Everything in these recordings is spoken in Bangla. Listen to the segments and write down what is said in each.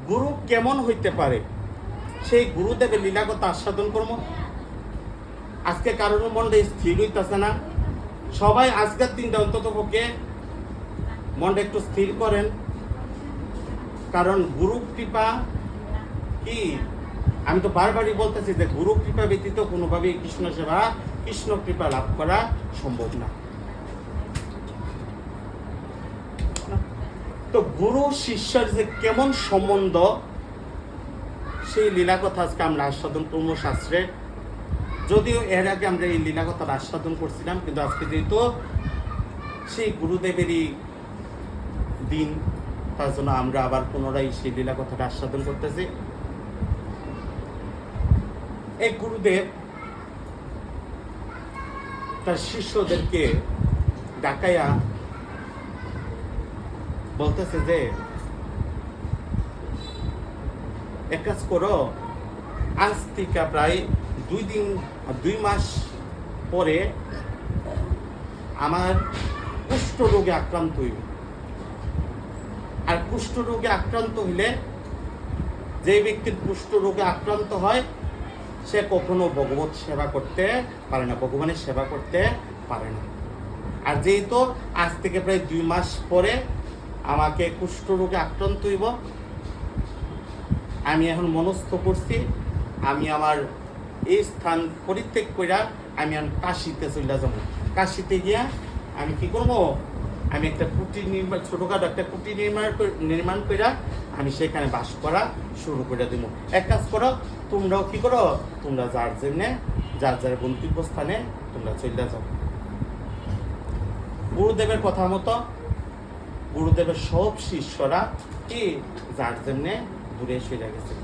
গুরু কেমন হইতে পারে সেই গুরুদেবের লীলাগত আস্বাদন করবো। আজকে কারোর মনটা স্থির হইতেছে না, সবাই আজকের দিনটা অন্তত পক্ষে মনটা একটু স্থির করেন, কারণ গুরু কৃপা কি, আমি তো বারবারই বলতেছি যে গুরু কৃপা ব্যতীত কোনোভাবেই কৃষ্ণ সেবা, কৃষ্ণ কৃপা লাভ করা সম্ভব না। তো গুরু শিষ্যের যে কেমন সম্বন্ধ সেই লীলা কথা আজকে আমরা আস্বাদন করবো শাস্ত্রে। যদিও এর আগে আমরা এই লীলা কথার আস্বাদন করছিলাম, কিন্তু আজকে যেহেতু সেই গুরুদেবেরই দিন, তার জন্য আমরা আবার পুনরায় সেই লীলা কথাটা আস্বাদন করতেছি। এই গুরুদেব তার শিষ্যদেরকে ডাকাইয়া বলতেছে যে এক কাজ করো, আজ থেকে প্রায় 2 মাস পরে আমার কুষ্ঠ রোগে আক্রান্ত হইবে। আর কুষ্ঠ রোগে আক্রান্ত হইলে, যে ব্যক্তির কুষ্ঠ রোগে আক্রান্ত হয় সে কখনো ভগবত সেবা করতে পারে না, ভগবানের সেবা করতে পারে না। আর যেহেতু আজ থেকে প্রায় 2 মাস পরে আমাকে কুষ্ঠ রোগে আক্রান্ত হইব, আমি এখন মনস্থ করছি আমি আমার এই স্থান পরিত্যাগ কইরা আমি কাশিতে চলে যাব। কাশিতে গিয়া আমি কি করব, আমি একটা কুটির নির্মাণ, ছোটখাটো একটা কুটির নির্মাণ কইরা আমি সেখানে বাস করা শুরু করে দেব। এক কাজ করো, তোমরাও কি করো, তোমরা যার জন্য যার যার গন্তব্যস্থানে তোমরা চলে যাও। গুরুদেবের কথা মতো গুরুদেবের সব শিষ্যরা কি যার জন্যে দূরে সরে গেছে।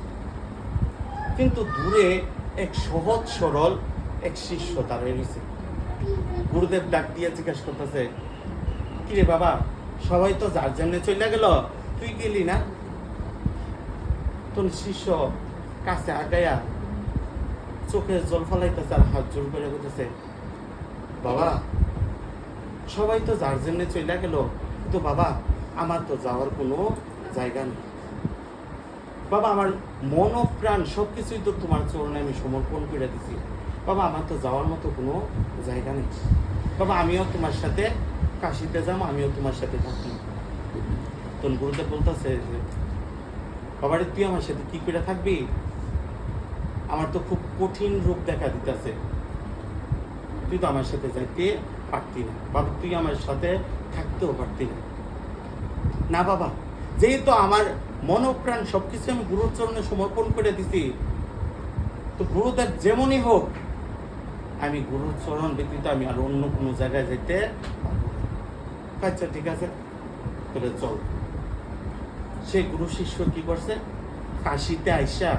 কিন্তু দূরে এক সহজ সরল এক শিষ্য দাঁড়িয়ে রয়েছে। গুরুদেব ডাক দিয়ে জিজ্ঞাসা করতেছে, কিরে বাবা, সবাই তো যার জন্য চলে গেল, তুই গেলি না? তোর শিষ্য কাছে আগাইয়া চোখে জল ফলাইতেছে আর হাত জোর করে বলতেছে, বাবা সবাই তো যার জন্য চলে গেল, কিন্তু বাবা আমার তো যাওয়ার কোনো জায়গা নেই। বাবা আমার মন ও প্রাণ সবকিছুই তো তোমার চরণে আমি সমর্পণ করে দিছি। বাবা আমার তো যাওয়ার মতো কোনো জায়গা নেই। বাবা আমিও তোমার সাথে কাশিতে যাবো, আমিও তোমার সাথে থাকি। তোর গুরুদেব বলতেছে যে, বাবা রে তুই আমার সাথে কি করে থাকবি? আমার তো খুব কঠিন রূপ দেখা দিতেছে, তুই তো আমার সাথে যাইতে পারতি না। বাবা তুই আমার সাথে থাকতেও পারতি না। না বাবা, যেহেতু আমার মনোপ্রাণ সবকিছু আমি গুরুর চরণে সমর্পণ করে দিছি, তো গুরুদেব যেমনই হোক আমি গুরুর চরণ ব্যতীত আমি আর অন্য কোনো জায়গায় যেতে পারবো না। আচ্ছা ঠিক আছে, তাহলে চল। সেই গুরু শিষ্য কি করছে, কাশিতে আইসা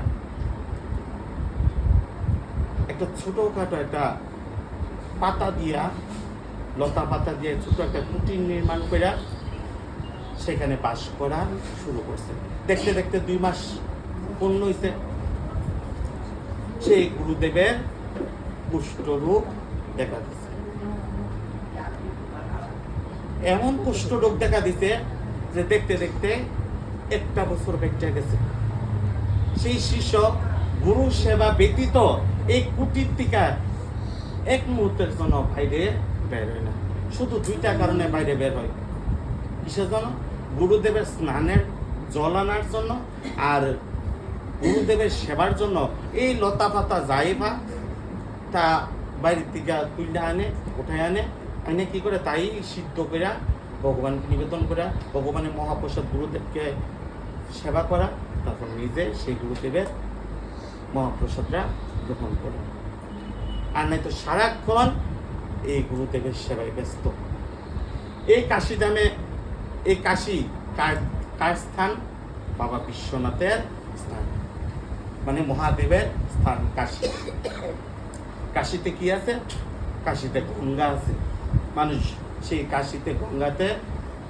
একটা ছোটখাটো একটা পাতা দিয়া, লতা পাতা দিয়ে ছোট একটা কুটির নির্মাণ করে সেখানে বাস করা শুরু করছে। দেখতে দেখতে 2 মাস পূর্ণ হয়েছে। সেই গুরুদেবের কুষ্ঠরোগ দেখা দিচ্ছে। এমন কুষ্ঠরোগ দেখা দিছে যে দেখতে দেখতে 1 বছর বেঁচে গেছে। সেই শিষ্য গুরু সেবা ব্যতীত এই কুটির টিকা 1 মুহূর্তের জন্য বাইরে বের হয় না। শুধু 2টা কারণে বাইরে বের হয়। কিসের জন্য? গুরুদেবের স্নানের জল আনার জন্য আর গুরুদেবের সেবার জন্য। এই লতা পাতা যাই বা তা বাইরের থেকে তুলে আনে, উঠায় আনে কি করে, তাই সিদ্ধ করে ভগবানকে নিবেদন করা, ভগবানের মহাপ্রসাদ গুরুদেবকে সেবা করা, তারপর নিজে সেই গুরুদেবের মহাপ্রসাদটা গ্রহণ করে। আর নাই তো সারাক্ষণ এই গুরুদেবের সেবায় ব্যস্ত। এই কাশী ধামে, এই কাশী কার স্থান? বাবা বিশ্বনাথের স্থান, মানে মহাদেবের স্থান কাশী। কাশীতে কি আছে? কাশীতে গঙ্গা আছে। মানুষ সেই কাশীতে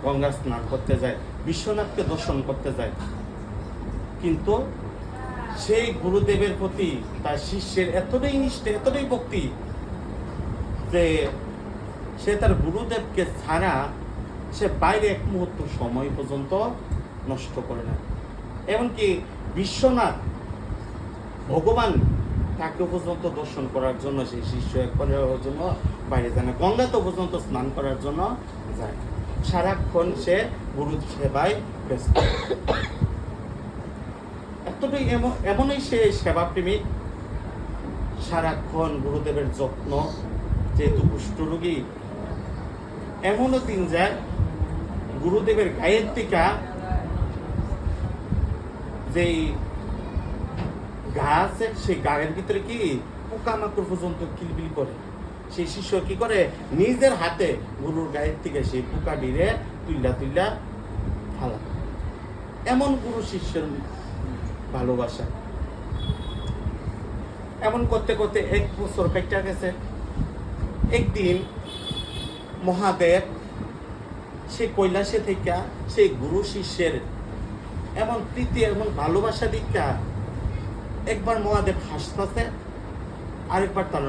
গঙ্গা স্নান করতে যায়, বিশ্বনাথকে দর্শন করতে যায়। কিন্তু সেই গুরুদেবের প্রতি তার শিষ্যের এতটাই নিষ্ঠা, এতটাই ভক্তি যে সে তার গুরুদেবকে ছাড়া সে বাইরে 1 মুহূর্ত সময় পর্যন্ত নষ্ট করে না। এমনকি বিশ্বনাথ ভগবান তাকে পর্যন্ত দর্শন করার জন্য সেই শিষ্য করার জন্য বাইরে যায় না, গঙ্গাতে পর্যন্ত স্নান করার জন্য যায়। সারাক্ষণ সে গুরু সেবায় ব্যস্ত। এতটাই এমনই সে সেবাপ্রেমী, সারাক্ষণ গুরুদেবের যত্ন, যেহেতু কুষ্ঠরোগী। এমনও দিন যায় গুরুদেবের গায়ের টিকা যেই গা আছে সেই গায়ের ভিতরে কি পোকামাকড় পর্যন্ত কিলবিল করে। সেই শিষ্য কি করে, নিজের হাতে গুরুর গায়ের থেকে সেই পোকা ডিরে তুইলা ফালা। এমন গুরু শিষ্যের ভালোবাসা। এমন করতে করতে 1 বছর কেটে গেছে। একদিন মহাদেব সেই কৈলাসে থেকে সেই গুরু শিষ্যের এমন প্রীতি, এমন ভালোবাসা দীক্ষা, একবার মহাদেব হাসতেছে, আরেকবার তার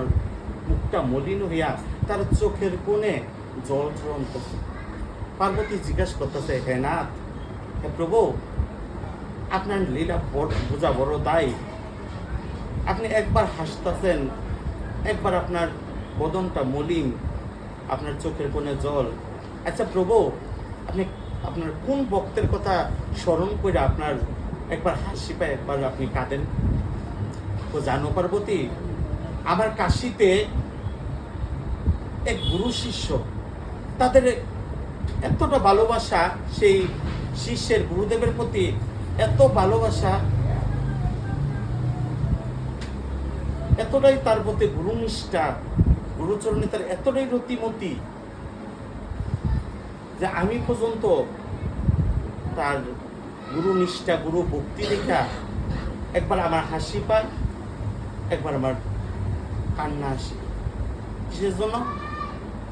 মুখটা মলিন হইয়া তার চোখের কোণে জল ঝরতেছে। পার্বতী জিজ্ঞাসা করতেছে, হে নাথ, হে প্রভু, আপনার লীলা বোঝা বড় দায়। আপনি একবার হাসতেছেন, একবার আপনার বদনটা মলিন, আপনার চোখের কোণে জল। আচ্ছা প্রভু, আপনি আপনার কোন ভক্তের কথা স্মরণ করে আপনার একবার হাসি পায়, একবার আপনি কাঁদেন? তো জানো পার্বতী, আমার কাশিতে এক গুরু শিষ্য, তাদের এতটা ভালোবাসা, সেই শিষ্যের গুরুদেবের প্রতি এত ভালোবাসা, এতটাই তার প্রতি গুরুনিষ্ঠা, গুরুচরণে তার এতটাই রতিমতি যে আমি পর্যন্ত তার গুরুনিষ্ঠা, গুরু ভক্তি দেখা একবার আমার হাসি পায়, একবার আমার কান্না আসে। সেজন্য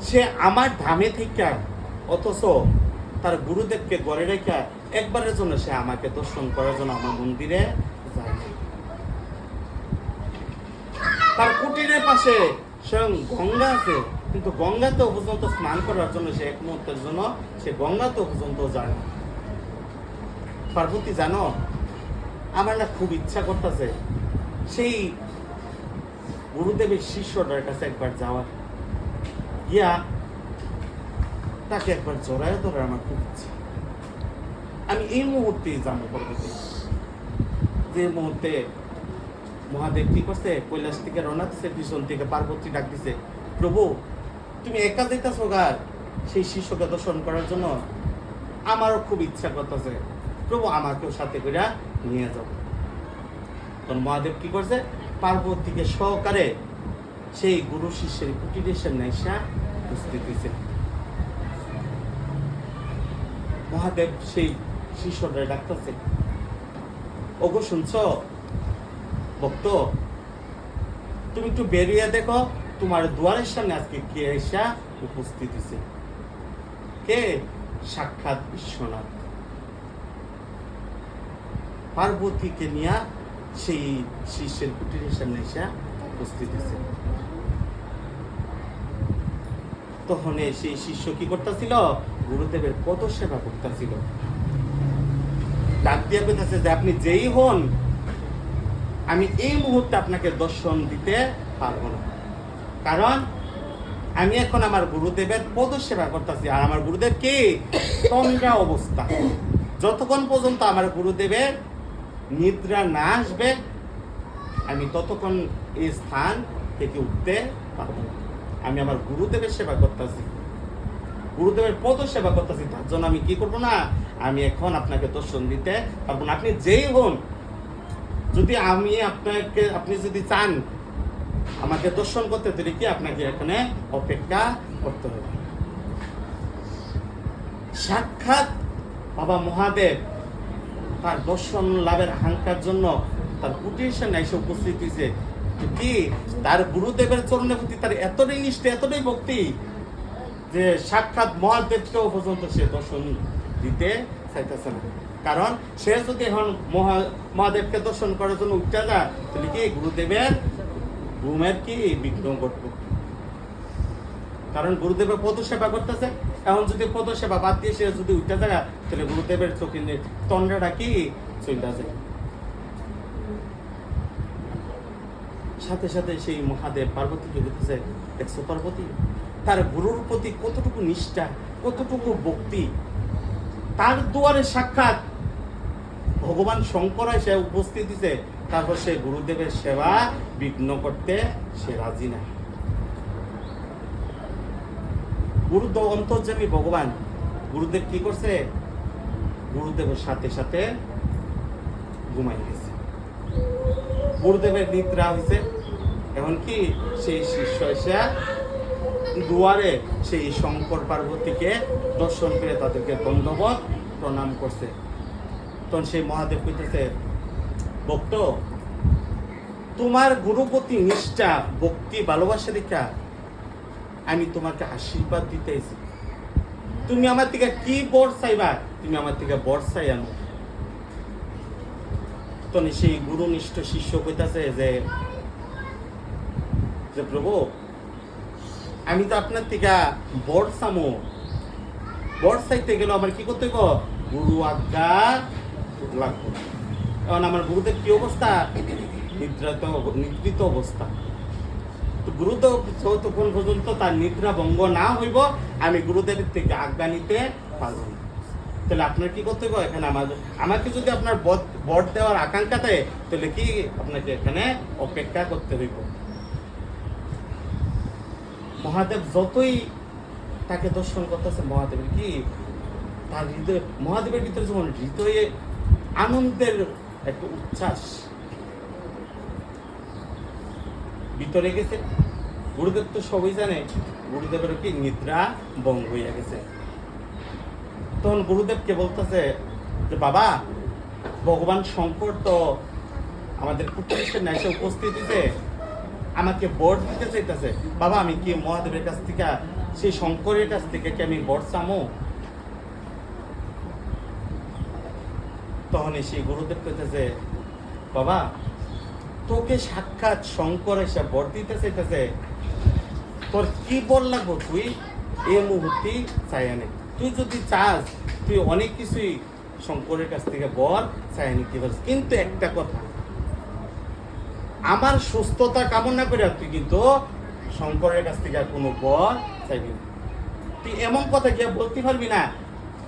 সে আমার ধামে থেকে, অথচ তার গুরুদেবকে গড়ে রেখা একবারের জন্য সে আমাকে দর্শন করার জন্য আমার মন্দিরে যায়। তার কুটিরের পাশে স্বয়ং গঙ্গা আছে, কিন্তু গঙ্গাতেও পর্যন্ত স্নান করার জন্য সে এক মুহূর্তের জন্য সে গঙ্গাতেও পর্যন্ত যায় না। পার্বতী জানো, আমার না খুব ইচ্ছা করতেছে সেই গুরুদেবের শিষ্যটার কাছে একবার যাওয়ার, গিয়া তাকে একবার জড়ায় ধরার আমার খুব ইচ্ছা। আমি এই মুহূর্তেই যাবো পার্বতী। যে মুহূর্তে মহাদেব কি করছে, কৈলাস থেকে রওনা দিছে, পিছন থেকে পার্বতী ডাক দিছে, প্রভু তুমি একা যেতেছ গা সেই শিষ্যকে দর্শন করার জন্য? আমারও খুব ইচ্ছা করতেছে, প্রভু আমাকেও সাথে করে নিয়ে যাও। তখন মহাদেব কি করছে, পার্বতীকে সহকারে সেই গুরু শিষ্যের কুটিরে নাইসা উপস্থিত হয়েছে। মহাদেব সেই শিষ্যটা ডাকতেছে, ওগো শুনছ ভক্ত, তুমি একটু বেরিয়ে দেখো তোমার দুয়ারের সামনে আজকে কে এসা উপস্থিত হয়েছে। কে? সাক্ষাৎ বিশ্বনাথ। পার্বতীকে নিয়ে সেই শিষ্যের কুটিরের সামনে এসে উপস্থিত হয়েছে। তখন সেই শিষ্য কি করতেছিল, গুরুদেবের পদ সেবা করতেছিল। ডাক দিয়ে বলতেছে যে আপনি যেই হন, আমি এই মুহূর্তে আপনাকে দর্শন দিতে পারবো না, কারণ আমি এখন আমার গুরুদেবের পদ সেবা করতেছি। আর আমার গুরুদেব কে? তন্দ্রা অবস্থা। যতক্ষণ পর্যন্ত আমার গুরুদেবের নিদ্রা না আসবে, আমি ততক্ষণ এই স্থান থেকে উঠতে পারবো না। আমি আমার গুরুদেবের সেবা করতেছি, গুরুদেবের পদ সেবা করতেছি, তার জন্য আমি কি করবো না, আমি এখন আপনাকে দর্শন দিতে পারবো না। আপনি যেই হন, যদি আমি আপনাকে, আপনি যদি চান আমাকে দর্শন করতে, তাহলে কি আপনাকে এখানে অপেক্ষা করতে হবে। সাক্ষাৎ বাবা মহাদেব তার দর্শন লাভের আকাঙ্ক্ষার জন্য তার কুটির সামনে এসে উপস্থিত হয়েছে। কি তার গুরুদেবের চরণের প্রতি তার এতটাই নিষ্ঠা, এতটাই ভক্তি যে সাক্ষাৎ মহাদেবকেও পর্যন্ত সে দর্শন দিতে চাইতেছে না। কারণ সে যদি এখন মহাদেবকে দর্শন করার জন্য উঠতে যায়, তাহলে কি গুরুদেবের ঘুমের কি বিঘ্ন ঘটবে। কারণ গুরুদেবের পদ সেবা করতেছে, এখন যদি পদ সেবা বাদ দিয়ে সে যদি উঠতে যায়, তাহলে গুরুদেবের চোখে তন্দ্রাটা কি চলে যায়। সাথে সাথে সেই মহাদেব পার্বতীকে বলতেছে, দেখছো পার্বতী, তার গুরুর প্রতি কতটুকু নিষ্ঠা, কতটুকু ভক্তি। তার দুয়ারে সাক্ষাৎ ভগবান শঙ্কর এসে উপস্থিত দিছে, তারপর সে গুরুদেবের সেবা বিঘ্ন করতে সে রাজি না। গুরুদেব অন্তর্যামী ভগবান, গুরুদেব কি করছে, গুরুদেবের সাথে সাথে ঘুমাই গেছে। গুরুদেবের নিদ্রা হয়েছে। এখন কি সেই শিষ্য এসে দুয়ারে সেই শঙ্কর পার্বতীকে দর্শন করে তাদেরকে দণ্ডবত প্রণাম করছে। তখন সেই মহাদেব কইতেছে, ভক্ত, তোমার গুরুপতি নিষ্ঠা, ভক্তি, ভালোবাসা দেখা আমি তোমাকে আশীর্বাদ দিতেছি। তুমি আমার থেকে কি বর চাইবা, তুমি আমার থেকে বর চাই আনো। তখন সেই গুরুনিষ্ঠ শিষ্য কইতাছে যে প্রভু, আমি তো আপনার থেকে বর চামো, বর চাইতে গেলে আমার কি করতে গো, গুরু আজ্ঞা লাগবে। এখন আমার গুরুদেব কি অবস্থা, নিদ্রিত অবস্থা। তো গুরুদেব যতক্ষণ পর্যন্ত তার নিদ্রা ভঙ্গ না হইব, আমি গুরুদেবের থেকে আজ্ঞা নিতে পারব না। তাহলে আপনার কি করতে হবে, এখানে আমাকে যদি আপনার বর দেওয়ার আকাঙ্ক্ষা থাকে, তাহলে কি আপনাকে এখানে অপেক্ষা করতে হইব। মহাদেব যতই তাকে দর্শন করতেছে, মহাদেবের কি তার হৃদয়, মহাদেবের ভিতরে যেমন হৃদয়ে আনন্দের একটা উচ্ছ্বাস ভিতরে গেছে। গুরুদেব তো সবই জানে, গুরুদেবের কি নিদ্রা ভঙ্গ হইয়া গেছে। তখন গুরুদেবকে বলতেছে যে বাবা, ভগবান শঙ্কর তো আমাদের কুটিরের নাইসে উপস্থিত হইতে আমাকে বর দিতে চাইতেছে। বাবা, আমি কি মহাদেবের কাছ থেকে, সেই শঙ্করের কাছ থেকে কি আমি বর চামো? তখন সেই গুরুদেব কইতেছে, বাবা, তোকে সাক্ষাৎ শঙ্কর এসে বর দিতে চাইতেছে, তোর কি বর লাগবো তুই এই মুহূর্তে চাইয়া নে। তুই যদি চাস, তুই অনেক কিছুই শঙ্করের কাছ থেকে বর চাইয়া নিতে পারিস, কিন্তু একটা কথা, আমার সুস্থতা কামনা করে তুই কিন্তু শঙ্করের কাছ থেকে কোনো বর চাইবি না। তুই এমন কথা গিয়ে বলতে পারবি না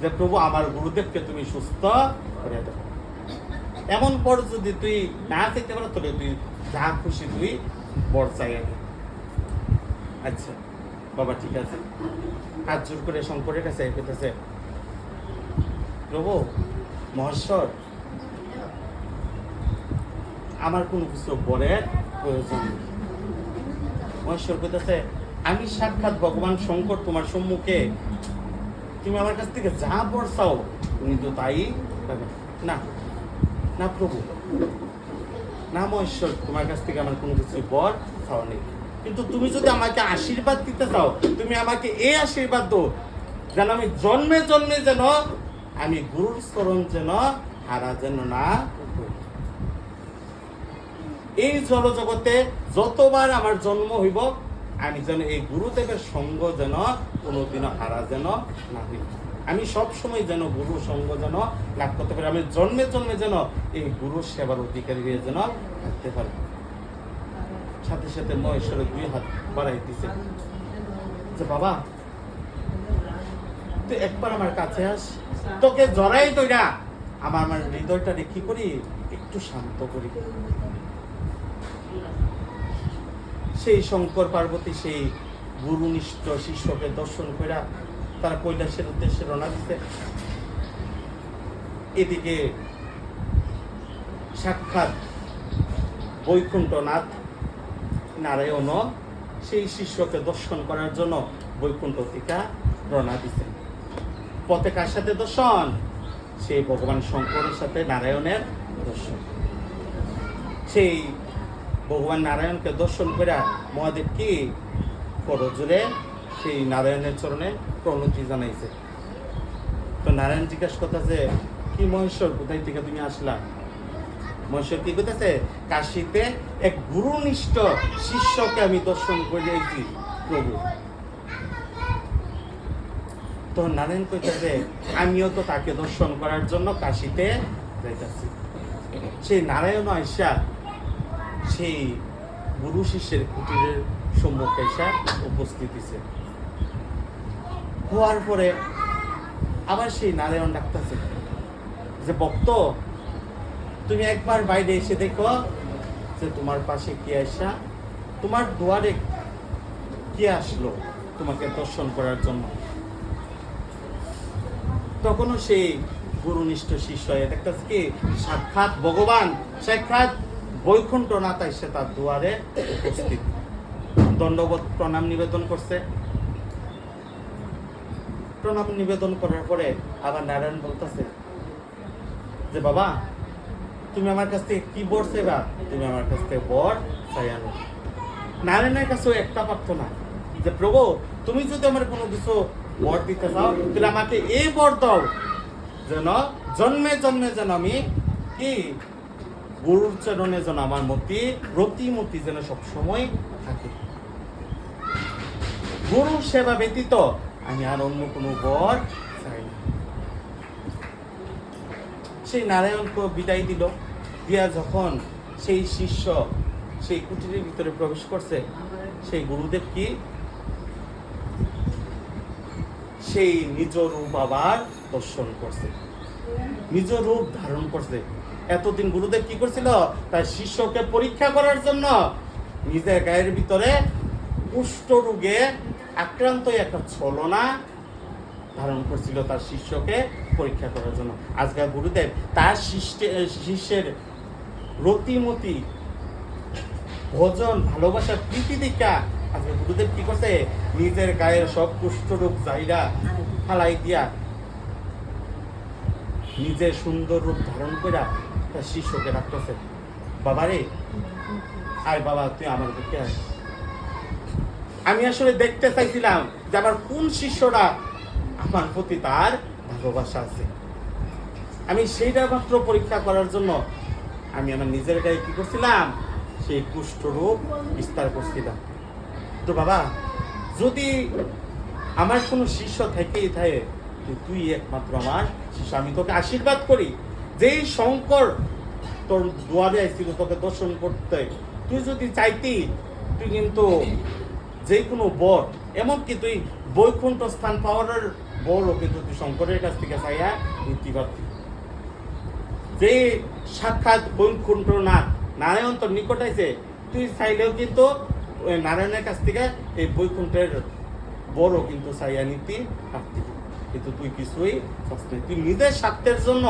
যে প্রভু, আমার গুরুদেবকে তুমি সুস্থ করে দেবো। এমন পর যদি তুই না চাইতে পারো, তাহলে তুই যা খুশি তুই বর চাইয়া নে। আচ্ছা বাবা, ঠিক আছে। হাত জোর করে শঙ্করের কাছে পেতেছে, প্রভু মহেশ্বর, আমার কোনো কিছু বরের প্রয়োজন নেই। মহেশ্বর কইতেছে, আমি সাক্ষাৎ ভগবান শঙ্কর তোমার সম্মুখে, তুমি আমার কাছ থেকে যা বর চাও তুমি তো তাই পাবে। না না প্রভু, না মহেশ্বর, তোমার কাছ থেকে আমার কোনো কিছু বর চাওয়া নেই, কিন্তু তুমি যদি আমাকে আশীর্বাদ দিতে চাও, তুমি আমাকে এই আশীর্বাদ দাও যেন আমি জন্মে জন্মে যেন আমি গুরুর চরণ যেন হারা যেন না, এই জড়জগতে যতবার আমার জন্ম হইব, আমি যেন এই গুরুদেবের সঙ্গ যেন কোনোদিনও হারা যেন না হইব। আমি সব সময় যেন গুরু সঙ্গ যেন লাভ করতে পারি, আমি জন্মে জন্মে যেন এই গুরুর সেবার অধিকারী হয়ে যেন থাকতে পারি। সাথে সাথে মহেশ্বরের 2 হাত বাড়াই দিছে যে বাবা, তুই একবার আমার কাছে আস, তোকে জড়াই তৈরা আমার হৃদয়টা কি করি, একটু শান্ত করি। সেই শঙ্কর পার্বতী সেই গুরুনিষ্ঠ শিষ্যকে দর্শন কইরা তারা কৈলাসের উদ্দেশ্যে রওনা দিতে। এদিকে সাক্ষাৎ বৈকুণ্ঠনাথ নারায়ণ সেই শিষ্যকে দর্শন করার জন্য বৈকুণ্ঠ থেকে রওনা দিতেন। পথে কার সাথে দর্শন? সেই ভগবান শঙ্করের সাথে নারায়ণের দর্শন। সেই ভগবান নারায়ণকে দর্শন করে মহাদেব কি করজোরে সেই নারায়ণের চরণে প্রণতি জানাইছে। তো নারায়ণ জিজ্ঞাসা করতেছে, কি মহেশ্বর, কোথায় থেকে তুমি আসলা? মহেশ্বর কি করতেছে, কাশীতে এক গুরুনিষ্ঠ শিষ্যকে আমি দর্শন করে আইছি প্রভু। তো নারায়ণ কইতেছে, আমিও তো তাকে দর্শন করার জন্য কাশীতে যাইতেছি। সেই নারায়ণ আইসা সেই গুরু শিষ্যের কুটিরের সম্মুখে এসে উপস্থিত হয়েছে। হওয়ার পরে আবার সেই নারায়ণ ডাকতেছে যে ভক্ত, তুমি একবার বাইরে এসে দেখো যে তোমার পাশে কে আসা, তোমার দুয়ারে কে আসলো তোমাকে দর্শন করার জন্য। তখনও সেই গুরুনিষ্ঠ শিষ্য দেখতেছে কি সাক্ষাৎ ভগবান, সাক্ষাৎ বৈকুণ্ঠনাথ এসে তার দুয়ারে উপস্থিত। দণ্ডবোধ প্রণাম নিবেদন করছে। প্রণাম নিবেদন করার পরে আবার নারায়ণ বলতেছে যে বাবা, তুমি আমার কাছ থেকে কি বর চাইবা? তুমি আমার কাছ থেকে বর চাই আনো। নারায়ণের কাছেও একটা প্রার্থনা যে প্রভু, তুমি যদি আমার কোনো কিছু বর দিতে চাও তাহলে আমাকে এই বর দাও যেন জন্মে জন্মে যেন আমি কি গুরুর চরণে যেন আমার রতিমতি যেন সবসময় থাকে। গুরু সেবা ব্যতীত আমি আর অন্য কোনো বর চাই না। সেই নারায়ণকে বিদায় দিল। দিয়া যখন সেই শিষ্য সেই কুটিরের ভিতরে প্রবেশ করছে, সেই গুরুদেব কি সেই নিজ রূপ আবার দর্শন করছে, নিজ রূপ ধারণ করছে। এতদিন গুরুদেব কি করছিল? তার শিষ্যকে পরীক্ষা করার জন্য নিজের গায়ের ভিতরে কুষ্ঠ রোগে আক্রান্ত একটা ছলনা ধারণ করছিল তার শিষ্যকে পরীক্ষা করার জন্য। আজকে গুরুদেব তার শিষ্যের রতিমতি ভজন ভালোবাসার প্রীতি দীক্ষা আজকে গুরুদেব কি করছে? নিজের গায়ের সব কুষ্ঠ রোগ জায়গা ফালাই দিয়া নিজের সুন্দর রূপ ধারণ করে তার শিষ্যকে রাখতেছে। বাবা রে, আয় বাবা, তুই আমার দিকে আয়। আমি আসলে দেখতে চাইছিলাম যে আমার কোন শিষ্যরা আমার প্রতি তার ভালোবাসা আছে। আমি সেইটা মাত্র পরীক্ষা করার জন্য আমি আমার নিজের গায়ে কি করছিলাম? সেই কুষ্ঠ রূপ বিস্তার করছিলাম। তো বাবা, যদি আমার কোনো শিষ্য থেকেই থাকে, তুই একমাত্র আমার শিষ্য। আমি তোকে আশীর্বাদ করি, যেই শঙ্কর তোর দুয়ারে আসছিল তোকে দর্শন করতে, তুই যদি চাইতি তুই কিন্তু যে কোনো বর, এমনকি তুই বৈকুণ্ঠ স্থান পাওয়ার বরও কিন্তু তুই শঙ্করের কাছ থেকে চাইয়া নিতে পারতি। যে সাক্ষাৎ বৈকুণ্ঠনাথ নারায়ণ তোর নিকট আছে, তুই চাইলেও কিন্তু নারায়ণের কাছ থেকে এই বৈকুণ্ঠের বড় কিন্তু চাইয়া নিতে পারতি। কিন্তু তুই কিছুই চাস না, তুই নিজের স্বার্থের জন্য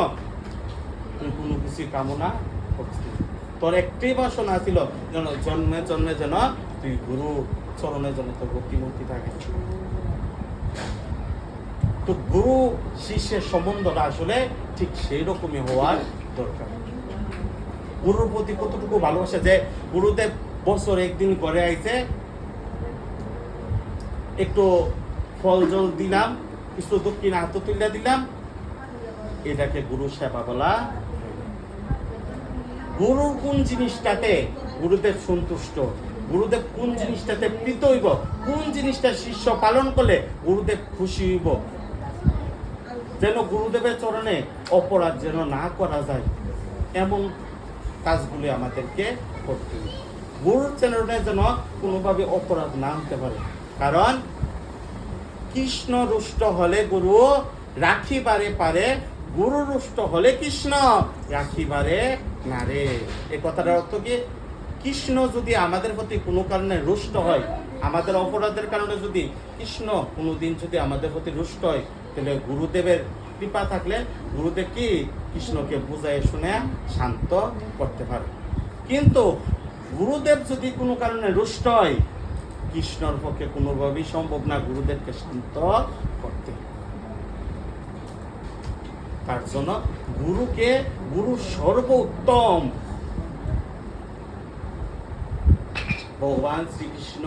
তুই কোনো কিছু কামনা করছিস। তোর একটাই বাসনা ছিল যেন জন্মে জন্মে যেন তুই গুরু চরণের জন্য তোর ভক্তিমূর্তি থাকে। তো গুরু শিষ্যের সম্বন্ধটা আসলে ঠিক সেই রকমই হওয়ার দরকার। গুরুর প্রতি কতটুকু ভালোবাসা, যে গুরুদেব বছর একদিন ঘরে আইছে, একটু ফল জল দিলাম, কিছু দক্ষিণ হাত তুলে দিলাম, এটাকে গুরু সেবা বলা। গুরুর কোন জিনিসটাতে গুরুদেব সন্তুষ্ট, গুরুদেব কোন জিনিসটাতে প্রীত হইব, কোন জিনিসটা শিষ্য পালন করলে গুরুদেব খুশি হইব, যেন গুরুদেবের চরণে অপরাধ যেন না করা যায়, এমন কাজগুলি আমাদেরকে করতে হবে। গুরুর চরণে যেন কোনোভাবে অপরাধ না হতে পারে। কারণ কৃষ্ণ রুষ্ট হলে গুরু রাখিবারে পারে, গুরু রুষ্ট হলে কৃষ্ণ রাখিবারে না রে। এই কথাটার অর্থ কি? কৃষ্ণ যদি আমাদের প্রতি কোনো কারণে রুষ্ট হয়, আমাদের অপরাধের কারণে যদি কৃষ্ণ কোনোদিন যদি আমাদের প্রতি রুষ্ট হয়, তাহলে গুরুদেবের কৃপা থাকলে গুরুদেব কি কৃষ্ণকে বুঝায় শুনে শান্ত করতে পারে। কিন্তু গুরুদেব যদি কোনো কারণে রুষ্ট হয়, কৃষ্ণর পক্ষে কোনোভাবেই সম্ভব না গুরুদেবকে শান্ত করতে। তার জন্য গুরু সর্বোত্তম। ভগবান শ্রীকৃষ্ণ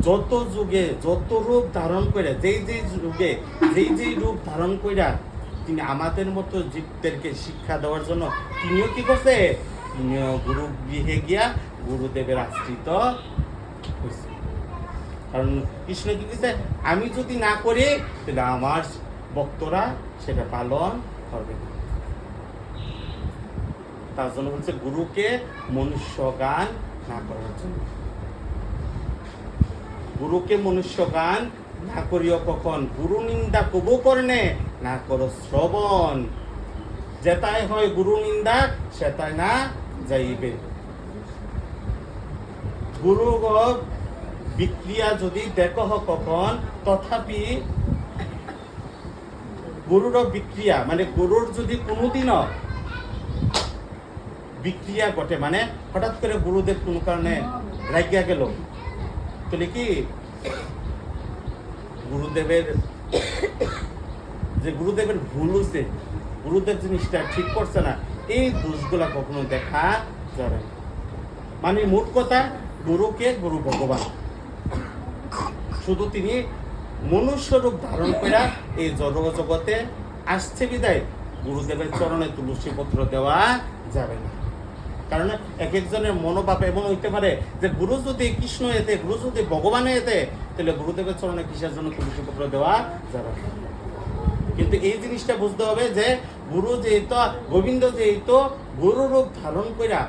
যত যুগে যত রূপ ধারণ করে, যেই যুগে যেই রূপ ধারণ কইরা তিনি আমাদের মতো জীবদেরকে শিক্ষা দেওয়ার জন্য তিনিও কি করছে? তিনিও গুরু গৃহে গিয়া গুরুদেবের আশ্রিত হয়েছে। কারণ কৃষ্ণ কি দিচ্ছে? আমি যদি না করি তাহলে আমার ভক্তরা সেটা পালন করবে না। তার জন্য বলছে গুরুকে মনুষ্য গান না করার জন্য। গুরুকে মনুষ্য গান না করিও কখন, গুরু নিন্দা কবু করনে না করো শ্রবণ। যেটাই হয় গুরু নিন্দা সেটাই না যাইবে। গুরু বিক্রিয়া যদি দেখো কখন, তথাপি গুরুর বিক্রিয়া মানে গুরুর যদি কোনোদিনও বিক্রিয়া ঘটে, মানে হঠাৎ করে গুরুদেব কোনো কারণে রাগিয়া গেল, তাহলে কি গুরুদেবের ভুল হয়েছে, গুরুদেব জিনিসটা ঠিক করছে না, এই দোষগুলা কখনো দেখা যাবে না। মানে মোট কথা, গুরুকে গুরু ভগবান, শুধু তিনি মনুষ্য রূপ ধারণ করে এই জগতে আসছে বিদায় গুরুদেবের চরণে তুলসী পত্র দেওয়া যাবে না। কারণ এক একজনের মনোভাব এমন হইতে পারে যে গুরু যদি কৃষ্ণ এতে, গুরু যদি ভগবান এতে, তাহলে গুরুদেবের চরণে কিসের জন্য তুলসী পত্র দেওয়া যাবে না। কিন্তু এই জিনিসটা বুঝতে হবে যে গুরু যেহেতু, গোবিন্দ যেহেতু গুরু রূপ ধারণ কইরা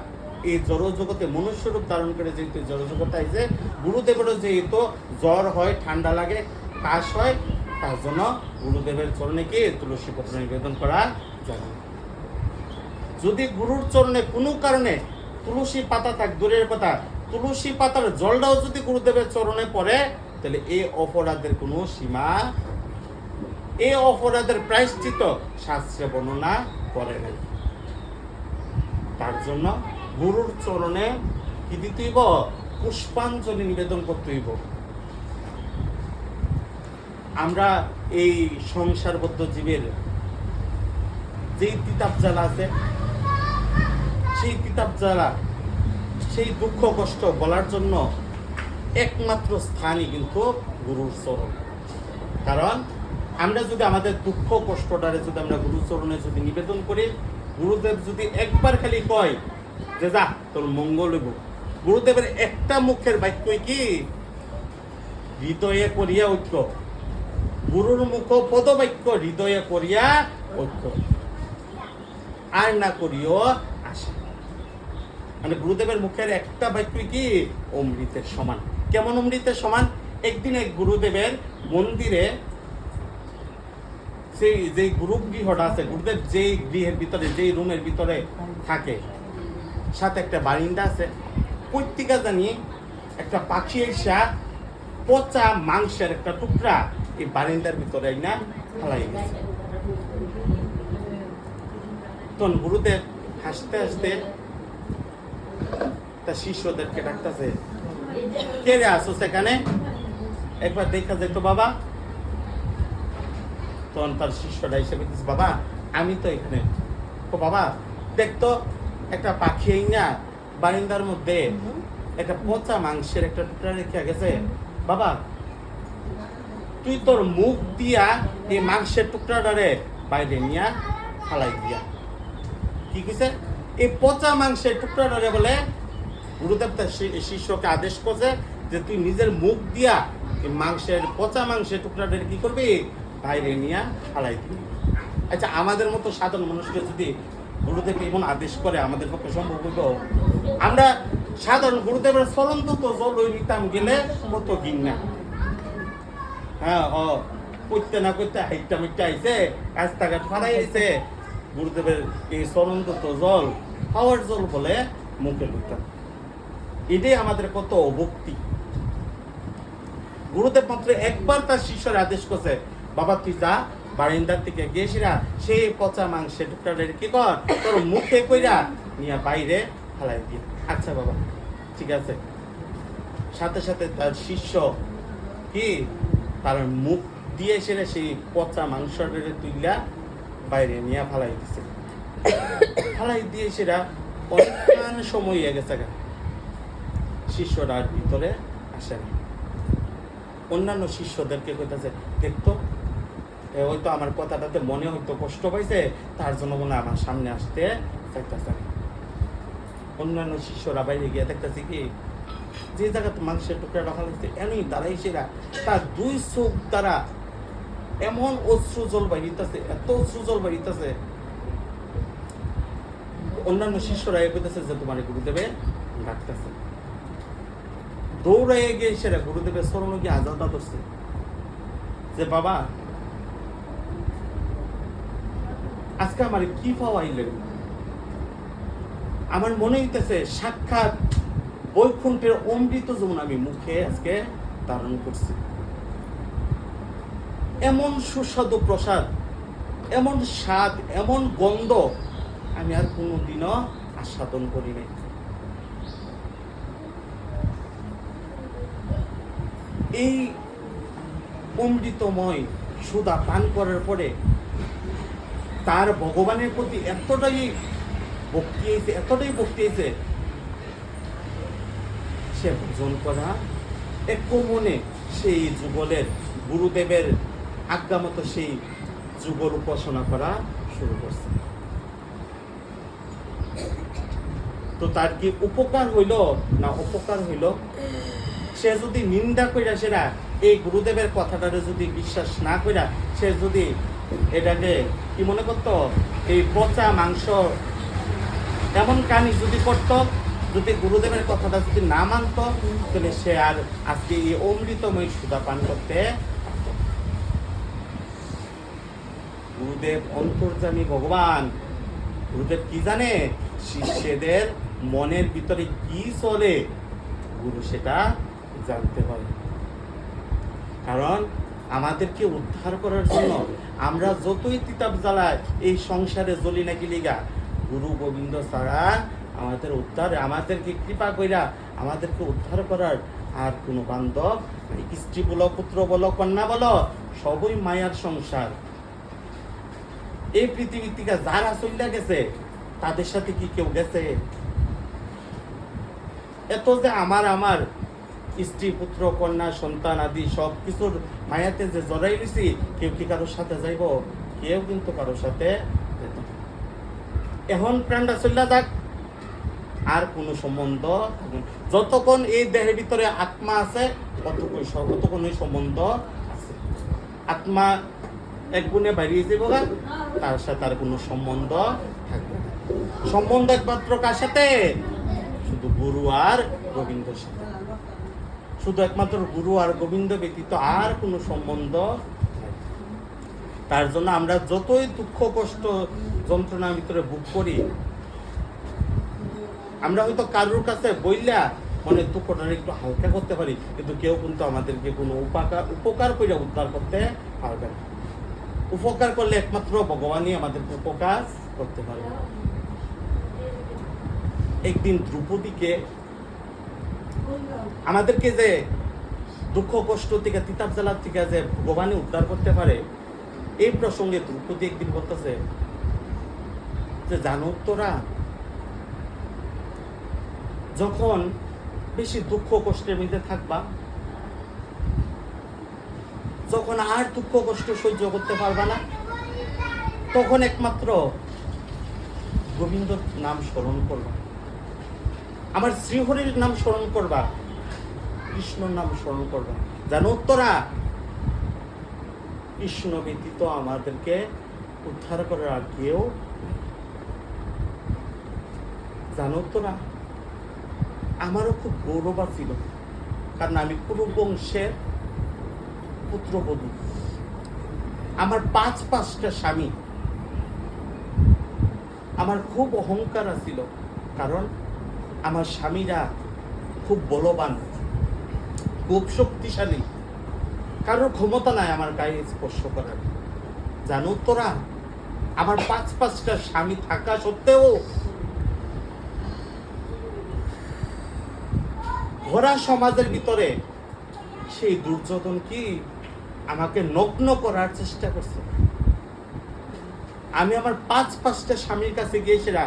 এই জড় জগতে মনুষ্য রূপ ধারণ করে যেহেতু জড় জগতে আইছে, গুরুদেবেরও যেহেতু জ্বর হয়, ঠান্ডা লাগে, কাশ হয়, তার জন্য গুরুদেবের চরণে কি তুলসী পত্র নিবেদন করা যাবে না। যদি গুরুর চরণে কোনো কারণে তুলসী পাতা থাক দূরের কথা, তুলসী পাতার জলটাও যদি গুরুদেবের চরণে পড়ে, তাহলে এই অপরাধের কোনো সীমা, এই অপরাধের প্রায়শ্চিত্ত শাস্ত্রে বর্ণনা করে নাই। তার জন্য গুরুর চরণে কি দিতে হইব? পুষ্পাঞ্জলি নিবেদন করতে হইব। আমরা এই সংসারবদ্ধ জীবের যেই তিতাব জ্বালা আছে, সেই তিতাব জ্বালা, সেই দুঃখ কষ্ট বলার জন্য একমাত্র স্থানই কিন্তু গুরুর চরণ। কারণ আমরা যদি আমাদের দুঃখ কষ্টটারে যদি আমরা গুরুর চরণে যদি নিবেদন করি, গুরুদেব যদি একবার খালি কয় যে যা তোর মঙ্গল হইব, গুরুদেবের একটা মুখের বাক্যই কি? হৃদয়ে করিয়া ঐক্য। গুরুর মুখ পদবাক্য হৃদয়ে করিয়া ঐক্য, আর না করিও আশা। মানে গুরুদেবের মুখের একটা বাক্যই কি? অমৃতের সমান। কেমন অমৃতের সমান? একদিন এক গুরুদেবের মন্দিরে, সেই যে গৃহটা আছে, গুরুদেব যেই গৃহের ভিতরে, যেই রুমের ভিতরে থাকে, সাথে একটা বারিন্দা আছে, প্রত্যেকা জানি একটা পাখি এসা পচা মাংসের একটা টুকরা এই বারিন্দার ভিতরে না ফেলাই গেছে। তখন গুরুদেব হাসতে হাসতে তার শিষ্যদেরকে ডাকতেছে, কে রে আসো সেখানে, একবার দেখা যেত বাবা। তখন তার শিষ্যরা হিসেবে, বাবা আমি তো এখানে। ও বাবা দেখতো একটা পাখি না বারিন্দার মধ্যে একটা পচা মাংসের একটা টুকরা রেখে গেছে, বাবা তুই তোর মুখ দিয়া এই মাংসের টুকরাটারে বাইরে নিয়া ফালাই দিয়া। কি কইছে? এই পচা মাংসের টুকরাটারে বলে গুরুদেব তার শিষ্যকে আদেশ করছে যে তুই নিজের মুখ দিয়া এই মাংসের, পচা মাংসের টুকরাটারে কি করবি? বাইরে নিয়া ফালাই দিবি। আচ্ছা, আমাদের মতো সাধারণ মানুষকে যদি গুরুদেব এমন আদেশ করে, আমাদের পক্ষে সম্ভব হইব? আমরা সাধারণ গুরুদেবের চরণ তো জল নিতাম গেলে কত ঘৃণা। হ্যাঁ, করতে না করতে হাইটা মিটটা আইছে, রাস্তাঘাট ফালাই আইছে, গুরুদেবের এই চরণ তো জল, হাওয়ার জল বলে মুখে লুটাম। এটাই আমাদের কত অভক্তি। গুরুদেব মাত্র একবার তার শিষ্যের আদেশ করছে, বাবা তুই যা বারিন্দার থেকে গিয়েছিরা সেই পচা মাংসের টুকরাটা কি কর, তোর মুখে কইরা নিয়ে বাইরে ফেলাই দিয়ে। আচ্ছা বাবা ঠিক আছে। সাথে সাথে তার শিষ্য কি তার মুখ দিয়ে সেরে সেই পচা মাংসটা তুইলা বাইরে নিয়ে ফেলাই দিছে। ফেলাই দিয়ে সেটা অনেকক্ষণ সময় হয়ে গেছে, শিষ্যরা আর ভিতরে আসে না। অন্যান্য শিষ্যদেরকে কইতেছে, দেখতো হয়তো আমার কথাটাতে মনে হয়তো কষ্ট পাইছে, তার জন্য মনে আমার সামনে আসতে চাইতেছে। অন্যান্য শিষ্যরা বাইরে গিয়ে দেখতেছে কি, যে জায়গাতে মাংসের টুকরা রাখা লাগছে এমনি দাঁড়াই সেরা তার দুই চোখ দ্বারা এমন অশ্রু জল বাড়িতেছে, এত অশ্রু জল বাড়িতেছে। অন্যান্য শিষ্যরা কইতেছে যে তোমার গুরুদেবে ডাকতেছে। দৌড়াইয়ে গিয়ে সেরা গুরুদেবের চরণে গিয়ে আজাদা ধরছে যে বাবা আজকে আমার কি পাওয়াইলেন? আমার মনে হইতেছে সাক্ষাৎ বৈকুণ্ঠের অমৃত যেমন আমি মুখে আজকে ধারণ করছি। এমন সুস্বাদু প্রসাদ, এমন স্বাদ, এমন গন্ধ আমি আর কোনোদিনও আস্বাদন করি নাই। এই অমৃতময় সুধা পান করার পরে তার ভগবানের প্রতি এতটাই ভক্তি হয়েছে সে ভজন করা এক মনে সেই যুগলের গুরুদেবের আজ্ঞা মতো সেই যুগল উপাসনা করা শুরু করছে। তো তার কি উপকার হইল না অপকার হইল? সে যদি নিন্দা কইরা সেরা এই গুরুদেবের কথাটারে যদি বিশ্বাস না কইরা সে যদি এটাকে কি মনে করতো এই পচা মাংস এমন কানি যদি করতো, যদি গুরুদেবের কথাটা যদি না মানতো, তাহলে সে আর আজকে এই অমৃতময় সুধা পান করতে। গুরুদেব অন্তর্যামী ভগবান, গুরুদেব কি জানে শিষ্যদের মনের ভিতরে কি চলে, গুরু সেটা জানতে পারে। কারণ আমাদেরকে উদ্ধার করার জন্য আমরা যতই তিতাব জ্বালায় এই সংসারে জ্বলি নাকি লিগা, গুরু গোবিন্দ ছাড়া আমাদের উদ্ধার, আমাদেরকে কৃপা কইরা আমাদেরকে উদ্ধার করার আর কোনো বান্ধব, স্ত্রী বলো, পুত্র বলো, কন্যা বলো, সবই মায়ার সংসার। এই পৃথিবী থেকে যারা চলে গেছে তাদের সাথে কি কেউ গেছে? এত যে আমার স্ত্রী পুত্র কন্যা সন্তান আদি সব কিছুর মায়াতে যে জড়াই গেছি, কেউ কি কারোর সাথে যাইব? কেউ কিন্তু কারোর সাথে যেত না। এখন প্রাণটা চলে যাক, আর কোনো সম্বন্ধ যতক্ষণ এই দেহের ভিতরে আত্মা আছে ততক্ষণ ওই সম্বন্ধ আছে। আত্মা এক গুণে বাড়িয়ে যাব, তার সাথে আর কোনো সম্বন্ধ থাকবে না। সম্বন্ধ একমাত্র কার সাথে? শুধু গুরু আর গোবিন্দর সাথে। শুধু একমাত্র গুরু আর গোবিন্দ ব্যতীত আর কোনো সম্বন্ধ নাই। তার জন্য আমরা যতই দুঃখ কষ্ট যন্ত্রণার ভিতরে ভোগ করি, আমরা হয়তো কারোর কাছে বইলা মনে দুঃখটা একটু হালকা করতে পারি, কিন্তু কেউ কিন্তু আমাদেরকে কোনো উপকার করে উদ্ধার করতে পারবে না। উপকার করলে একমাত্র ভগবানই আমাদেরকে উপকার করতে পারবে। একদিন দ্রৌপদীকে আমাদেরকে যে দুঃখ কষ্ট থেকে তিতাব জ্বালার থেকে যে ভগবানই উদ্ধার করতে পারে, এই প্রসঙ্গে দ্রৌপদী একদিন বলতেছে যে জানো তোরা, যখন বেশি দুঃখ কষ্টের মধ্যে থাকবা, যখন আর দুঃখ কষ্ট সহ্য করতে পারবা না, তখন একমাত্র গোবিন্দর নাম স্মরণ করবা, আমার শ্রীহরির নাম স্মরণ করবা, কৃষ্ণর নাম স্মরণ করবা। জানো তোরা, কৃষ্ণ ব্যতীত আমাদেরকে উদ্ধার করার আর কেউ। জানো তোরা, আমারও খুব গৌরব ছিল, কারণ আমি পুরো বংশের পুত্রবধূ। আমার 5-5টা স্বামী। আমার খুব অহংকার ছিল, কারণ আমার স্বামীরা খুব বলবান, খুব শক্তিশালী, কারোর ক্ষমতা নাই আমার গায়ে স্পর্শ করার। জানো তোরা, আমার 5-5টা স্বামী থাকা সত্ত্বেও ঘোড়া সমাজের ভিতরে সেই দুর্যোধন কি আমাকে নগ্ন করার চেষ্টা করছে। আমি আমার 5-5টা স্বামীর কাছে গিয়েছিলা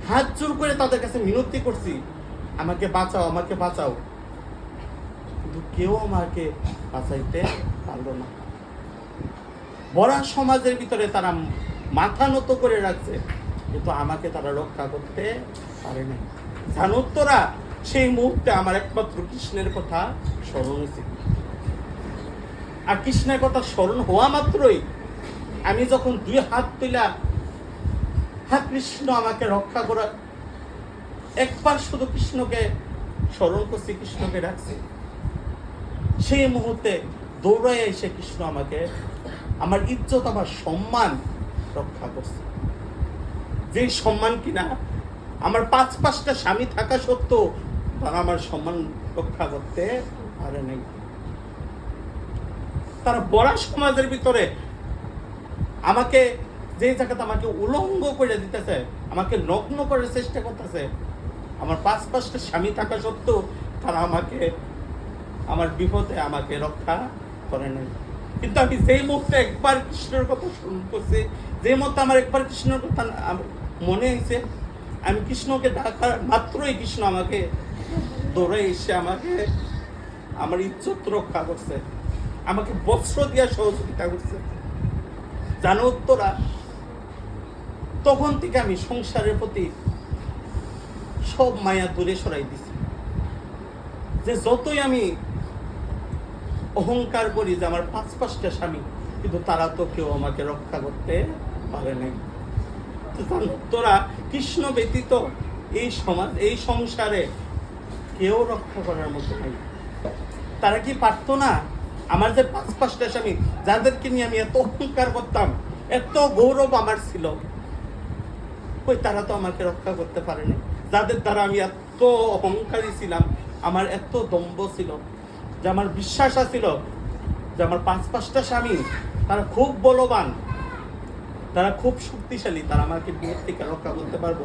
হাত জোর করে তাদের কাছে মিনতি করছি, আমাকে বাঁচাও, আমাকে বাঁচাও, কিন্তু কেউ আমাকে বাঁচাইতে পারলো না। বড়া সমাজের ভিতরে তারা মাথা নত করে রাখছে, কিন্তু আমাকে তারা রক্ষা করতে পারে না। জানো তোরা, সেই মুহূর্তে আমার একমাত্র কৃষ্ণের কথা স্মরণ হয়েছে। আর কৃষ্ণের কথা স্মরণ হওয়া মাত্রই আমি যখন 2 হাত তুলা হ্যাঁ, কৃষ্ণ আমাকে রক্ষা করা। একবার শুধু কৃষ্ণকে স্মরণ করছি, কৃষ্ণকে ডাকছি, সেই মুহূর্তে দৌড়াই এসে কৃষ্ণ আমাকে, আমার ইজ্জত, আমার সম্মান রক্ষা করছে। যে সম্মান কিনা আমার 5-5টা স্বামী থাকা সত্ত্বেও তারা আমার সম্মান রক্ষা করতে পারে নাই। তারা বড়া সমাজের ভিতরে আমাকে, যে জায়গাতে আমাকে উলঙ্গ করে দিতেছে, আমাকে নগ্ন করার চেষ্টা করতেছে, আমার 5-5টা স্বামী থাকা সত্ত্বেও তারা আমাকে, আমার বিপদে আমাকে রক্ষা করে নাই। কিন্তু আমি যেই মুহূর্তে একবার কৃষ্ণের কথা স্মরণ করছি, যে মুহূর্তে আমার একবার কৃষ্ণের কথা মনে হয়েছে, আমি কৃষ্ণকে ডাকার মাত্রই কৃষ্ণ আমাকে দৌড়ে এসে আমাকে আমার ইজ্জত রক্ষা করছে, আমাকে বস্ত্র দিয়া সহযোগিতা করছে। জানো উত্তরা, তখন থেকে আমি সংসারের প্রতি সব মায়া দূরে সরাই দিছি। যে যতই আমি অহংকার করি যে আমার 5-5টা স্বামী, কিন্তু তারা তো কেউ আমাকে রক্ষা করতে পারে নাই। তোরা কৃষ্ণ ব্যতীত এই সমাজ, এই সংসারে কেউ রক্ষা করার মতো নাই। তারা কি পারতো না? আমার যে 5-5টা স্বামী, যাদেরকে নিয়ে আমি এত অহংকার করতাম, এত গৌরব আমার ছিল, কই তারা তো আমাকে রক্ষা করতে পারেনি। যাদের দ্বারা আমি এত অহংকারী ছিলাম, আমার এত দম্ভ ছিল, যে আমার বিশ্বাস ছিল যে আমার 5-5টা স্বামী তারা খুব বলবান, তারা খুব শক্তিশালী, তারা আমাকে বিয়ের থেকে রক্ষা করতে পারবো।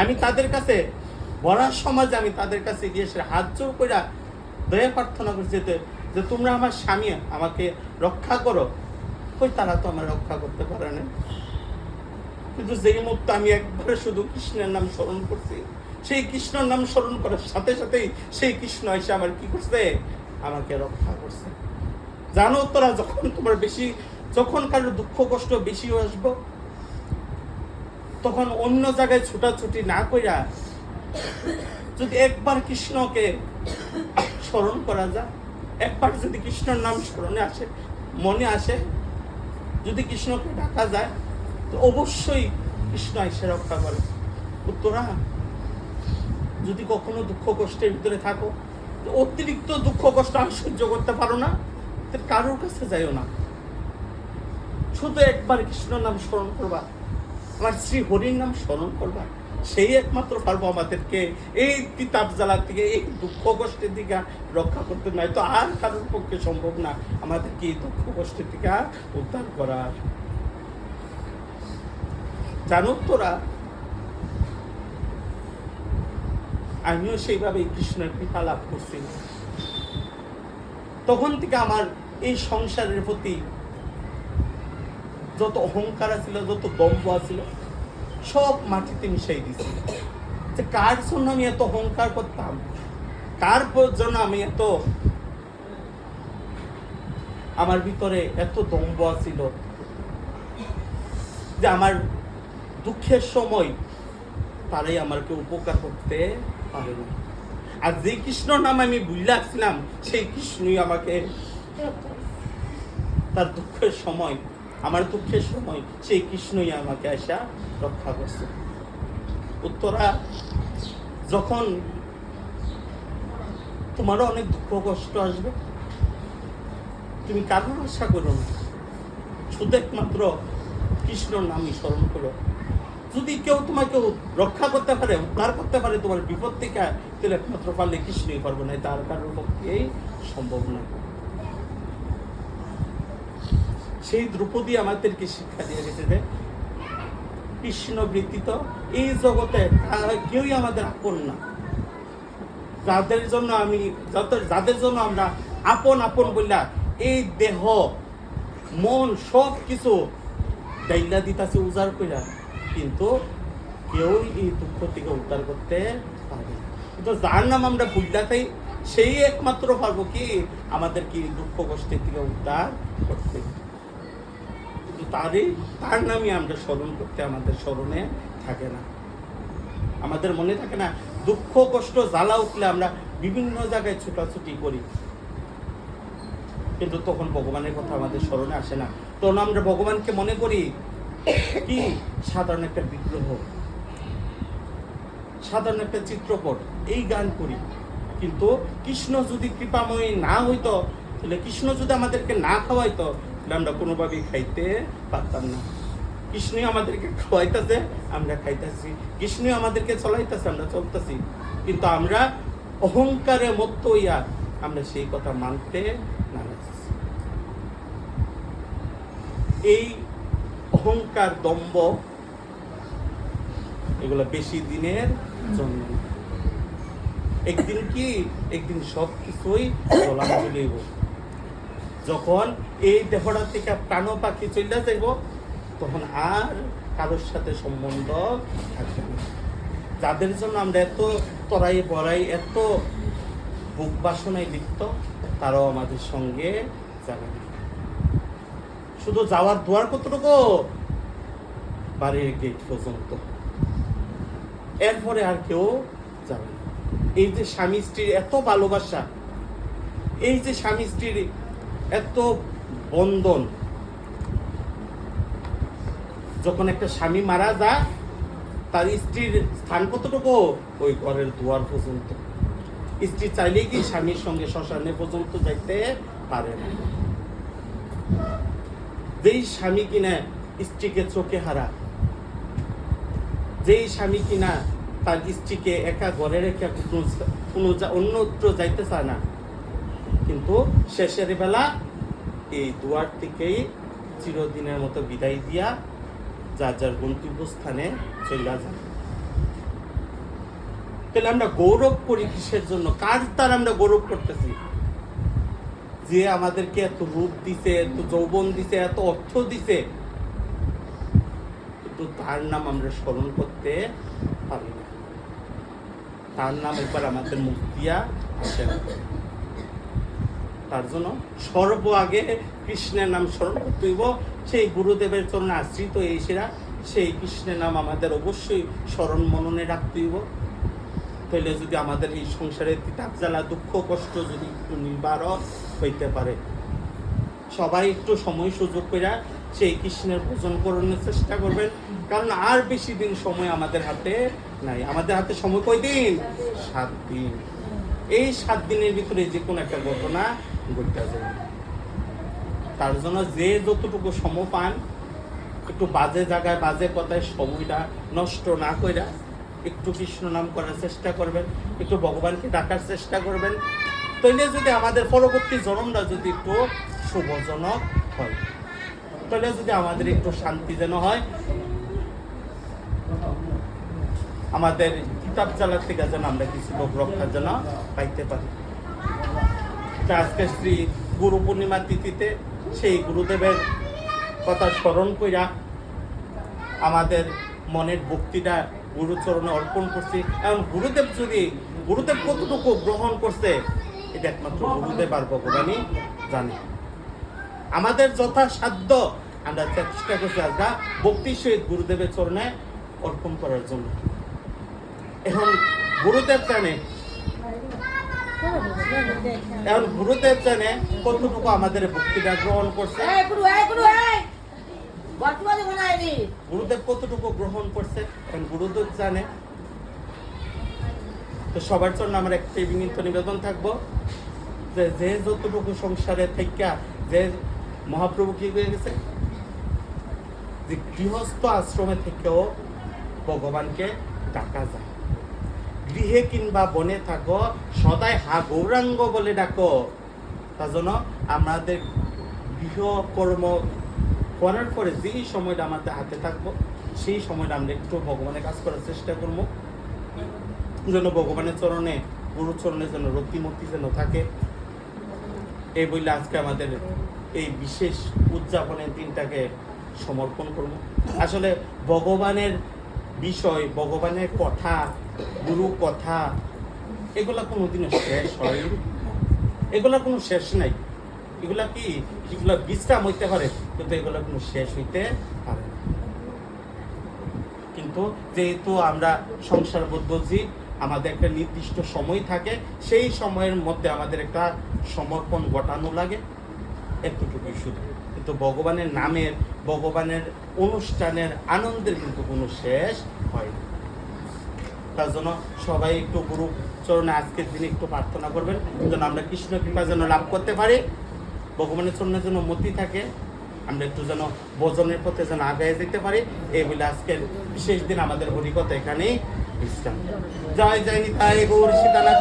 আমি তাদের কাছে, বড়ার সমাজে আমি তাদের কাছে গিয়ে সে হাত জোর করে দয়া প্রার্থনা করছি যে তোমরা আমার স্বামী, আমাকে রক্ষা করো। কই তারা তো আমার রক্ষা করতে পারে না। কিন্তু যেই মুহূর্তে আমি একবারে শুধু কৃষ্ণের নাম স্মরণ করছি, সেই কৃষ্ণের নাম স্মরণ করার সাথে সাথেই সেই কৃষ্ণ এসে আমার কি করছে, আমাকে রক্ষা করছে। জানো তোরা, যখন তোমার বেশি, যখন কারোর দুঃখ কষ্ট বেশি আসবো, তখন অন্য জায়গায় ছুটাছুটি না কইরা যদি একবার কৃষ্ণকে স্মরণ করা যায়, একবার যদি কৃষ্ণের নাম স্মরণে আসে, মনে আসে, যদি কৃষ্ণকে ডাকা যায়, তো অবশ্যই কৃষ্ণ এসে রক্ষা করে। তোরা যদি কখনো দুঃখ কষ্টের ভিতরে থাকো, তো অতিরিক্ত দুঃখ কষ্ট আর সহ্য করতে পারো না, তো কারোর কাছে যাইও না, শুধু একবার কৃষ্ণ নাম স্মরণ করবা, আমার শ্রী হরির নাম স্মরণ করবা। সেই একমাত্র পারবো আমাদেরকে এই তিতাব জ্বালা থেকে, এই দুঃখ কষ্টের দিকে রক্ষা করতে। নয় তো আর কারোর পক্ষে সম্ভব না আমাদেরকে এই দুঃখ কষ্টের থেকে উদ্ধার করার। জানো তোরা, আমিও সেইভাবে কৃষ্ণের কৃপা লাভ করছি। তখন থেকে আমার এই সংসারের প্রতি যত অহংকার ছিল, যত দম্ভ ছিল, সব মাটিতে মিশাই দিছি। যে কার জন্য আমি এত অহংকার করতাম, কার জন্য আমি এত, আমার ভিতরে এত দম্ভ ছিল যে আমার দুঃখের সময় তারাই আমাকে উপকার করতে পারে না। আর যে কৃষ্ণ নাম আমি ভুলে আসছিলাম, সেই কৃষ্ণই আমাকে তার দুঃখের সময়, আমার দুঃখের সময় সেই কৃষ্ণই আমাকে আসা রক্ষা করছে। উত্তরা, যখন তোমারও অনেক দুঃখ কষ্ট আসবে, তুমি কারোর আশা করো না, শুধু একমাত্র কৃষ্ণর নামই স্মরণ করো। যদি কেউ তোমাকে রক্ষা করতে পারে, উদ্ধার করতে পারে তোমার বিপদ থেকে, তাহলে একমাত্র পারলে কৃষ্ণই পারবে না, তার কারোর পক্ষেই সম্ভব না। সেই দ্রৌপদী আমাদেরকে শিক্ষা দিয়ে গেছে যে কৃষ্ণ ব্যতীত এই জগতে কেউই আমাদের আপন না। যাদের জন্য আমরা আপন আপন বললা, এই দেহ মন সব কিছু ডাইলা দিতাছে উজাড় কইরা, কিন্তু কেউই এই দুঃখ থেকে উদ্ধার করতে পারবে না। কিন্তু যার নাম আমরা বুঝলাতেই, সেই একমাত্র পারবো কি আমাদেরকে দুঃখ কষ্টের থেকে উদ্ধার করতে। কিন্তু তার নামই আমরা স্মরণ করতে আমাদের স্মরণে থাকে না, আমাদের মনে থাকে না। দুঃখ কষ্ট জ্বালা উঠলে আমরা বিভিন্ন জায়গায় ছুটাছুটি করি, কিন্তু তখন ভগবানের কথা আমাদের স্মরণে আসে না। তখন আমরা ভগবানকে মনে করি কি সাধারণ একটা বিগ্রহ, সাধারণ একটা চিত্রপট, এই গান করি। কিন্তু কৃষ্ণ যদি কৃপাময়ী না হইতো, তাহলে কৃষ্ণ যদি আমাদেরকে না খাওয়াইতো, তাহলে আমরা কোনোভাবেই খাইতে পারতাম না। কৃষ্ণই আমাদেরকে খাওয়াইতেছে, আমরা খাইতেছি। কৃষ্ণই আমাদেরকে চলাইতেছে, আমরা চলতেছি। কিন্তু আমরা অহংকারে মত্ত হইয়া আমরা সেই কথা মানতে নারাজ। এই অহংকার, দম্ভ, এগুলো বেশি দিনের জন্য। একদিন কি, একদিন সব কিছুই জলাঞ্জলি হইব। যখন এই দেহটা থেকে প্রাণ পাখি চলে যাইব, তখন আর কারোর সাথে সম্বন্ধ থাকবে না। যাদের জন্য আমরা এত তরাই বড়াই, এত বুক বাসনায় লিপ্ত, তারাও আমাদের সঙ্গে যাবে না। শুধু যাওয়ার দুয়ার কতটুকু, বাড়ির গেট পর্যন্ত, এরপরে আর কেউ যাবে না। এই যে স্বামী স্ত্রীর এত ভালোবাসা, এই যে স্বামী স্ত্রীর এত বন্ধন, যখন একটা স্বামী মারা যায়, তার স্ত্রীর স্থান কতটুকু, ওই ঘরের দুয়ার পর্যন্ত। স্ত্রী চাইলে কি স্বামীর সঙ্গে শ্মশানে পর্যন্ত যাইতে পারে না। যেই স্বামী কিনা স্ত্রীকে চোখে হারা, যেই স্বামী কিনা তার স্ত্রীকে একা ঘরে রেখে কোনো অন্যত্র যাইতে চায় না, কিন্তু শেষের বেলা এই দুয়ার থেকেই চিরদিনের মতো বিদায় দিয়া যার যার গন্তব্যস্থানে চলে যায়। তাহলে আমরা গৌরব করি কিসের জন্য? কার দ্বারা আমরা গৌরব করতেছি? যে আমাদেরকে এত রূপ দিছে, এত যৌবন দিছে, এত অর্থ দিছে, কিন্তু তার নাম আমরা স্মরণ করতে পারি না। তার নাম একবার আমাদের মুখ দিয়া আসে না। তার জন্য সর্ব আগে কৃষ্ণের নাম স্মরণ করতে হইব। সেই গুরুদেবের চরণে আশ্রিত এসেরা সেই কৃষ্ণের নাম আমাদের অবশ্যই স্মরণ মননে রাখতে হইব। তাহলে যদি আমাদের এই সংসারে তিতাব জ্বালা, দুঃখ কষ্ট যদি একটু নিবারণ হইতে পারে। সবাই একটু সময় সুযোগ করে সেই কৃষ্ণের ভজন করানোর চেষ্টা করবেন, কারণ আর বেশি দিন সময় আমাদের হাতে নাই। আমাদের হাতে সময় কয়দিন? 7 দিন। এই 7 দিনের ভিতরে যে কোনো একটা ঘটনা ঘটতে যায়। তার জন্য যে যতটুকু সময় পান, একটু বাজে জায়গায় বাজে কথায় সময়টা নষ্ট না করে একটু কৃষ্ণ নাম করার চেষ্টা করবেন, একটু ভগবানকে ডাকার চেষ্টা করবেন। তাইলে যদি আমাদের পরবর্তী জন্মটা যদি একটু শুভজনক হয়, তাহলে যদি আমাদের একটু শান্তি যেন হয়, আমাদের কিতাব জ্বালার থেকে যেন আমরা কিছু লোক রক্ষার জন্য পাইতে পারি। আজকে শ্রী গুরু পূর্ণিমার তিথিতে সেই গুরুদেবের কথা স্মরণ কইরা আমাদের মনের ভক্তিটা গুরুচরণে অর্পণ করছি। এখন গুরুদেব কতটুকু গ্রহণ করছে, এটা একমাত্র গুরুদেব আর ভগবানই জানে। আমাদের যথাসাধ্য আমরা চেষ্টা করছি আজকে ভক্তির সহিত গুরুদেবের চরণে অর্পণ করার জন্য। এখন গুরুদেব জানে কতটুকু আমাদের ভক্তিটা গ্রহণ করছে, গুরুদেব কতটুকু গ্রহণ করছে, গুরুদেব জানে। তো সবার জন্য আমার একটা বিনীত নিবেদন থাকবো যে যে যতটুকু সংসারে থেকে যে মহাপ্রভু কি হয়ে গেছে, যে গৃহস্থ আশ্রমে থেকেও ভগবানকে ডাকা যায়। গৃহে কিংবা বনে থাকো, সদাই হা গৌরাঙ্গ বলে ডাকো। তার জন্য আমাদের গৃহকর্ম করার পরে যেই সময়টা আমাদের হাতে থাকবো, সেই সময়টা আমরা একটু ভগবানের কাজ করার চেষ্টা করবো, যেন ভগবানের চরণে, গুরুর চরণে যেন রতিমতি যেন থাকে। এই বললে আজকে আমাদের এই বিশেষ উদযাপনের দিনটাকে সমর্পণ করব। আসলে ভগবানের বিষয়, ভগবানের কথা, গুরু কথা, এগুলা কোনোদিনও শেষ হয়, এগুলা কোনো শেষ নাই। এগুলা কি, এগুলা বিশ্রাম হইতে পারে, কিন্তু এগুলা কোনো শেষ হইতে পারে না। কিন্তু যেহেতু আমরা সংসারবদ্ধ জীব, আমাদের একটা নির্দিষ্ট সময় থাকে, সেই সময়ের মধ্যে আমাদের একটা সমর্পণ ঘটানো লাগে, এতটুকুই শুধু। কিন্তু ভগবানের নামের ভগবানের অনুষ্ঠানের আনন্দের কিন্তু কোনো শেষ হয় না। তার জন্য সবাই একটু গুরু চরণে আজকের দিনে একটু প্রার্থনা করবেন যেন আমরা কৃষ্ণ কৃপা যেন লাভ করতে পারি, ভগবানের চরণে যেন মতি থাকে, আমরা একটু যেন ভজনের পথে যেন আগায় যেতে পারি। এই বলে আজকের বিশেষ দিন আমাদের হরিকথা এখানেই বিশ্রাম। জয় জয় নিতাই গৌর সীতানাথ।